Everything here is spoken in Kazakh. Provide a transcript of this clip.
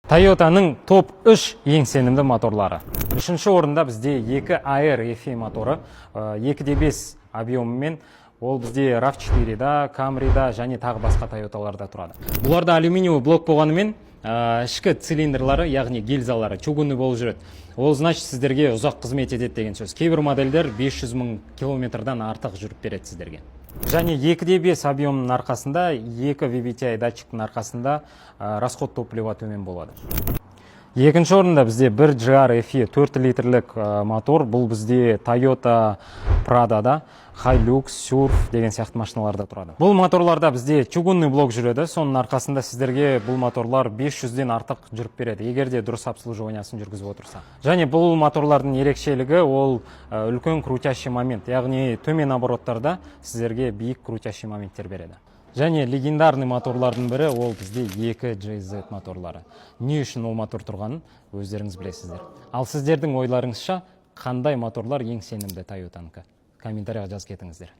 Toyota'ның топ 3 ең сенімді моторлары. Үшінші орында бізде 2 AR FE моторы, 2.5 объемымен, ол бізде RAV4-да, Camry-да және тағы басқа Toyota'ларда тұрады. Бұларда алюминиевый блок болғанымен, ішкі цилиндрлары, яғни гильзалары чугунный болып жүреді. Ол значит сіздерге ұзақ қызмет етеді деген сөз. Кейбір модельдер 500 000 километрдан артық жүріп береді сіздерге. Және 2.5 объемның арқасында, 2 VVTi датчиктің арқасында расход топлива төмен болады. Екінші орында бізде 1 GR FE 4 литрлік мотор. Бұл бізде Toyota Prada'да, Hilux, Surf деген сияқты машиналарда тұрады. Бұл моторларда бізде чугунный блок жүреді. Соның арқасында сіздерге бұл моторлар 500-ден артық жүріп береді, егер де дұрыс обслуживаниясын жүргізіп отырса. Және бұл моторлардың ерекшелігі ол үлкен крутящий момент, яғни төмен обороттарда сіздерге биік крутящий моменттер береді. Және легендарный моторлардың бірі ол бізде 2 GZ моторлары. Не үшін ол мотор тұрғанын өздеріңіз білесіздер. Ал сіздердің ойларыңызша қандай моторлар ең сенімді Toyota'нікі? Комментарияға жазып кетіңіздер.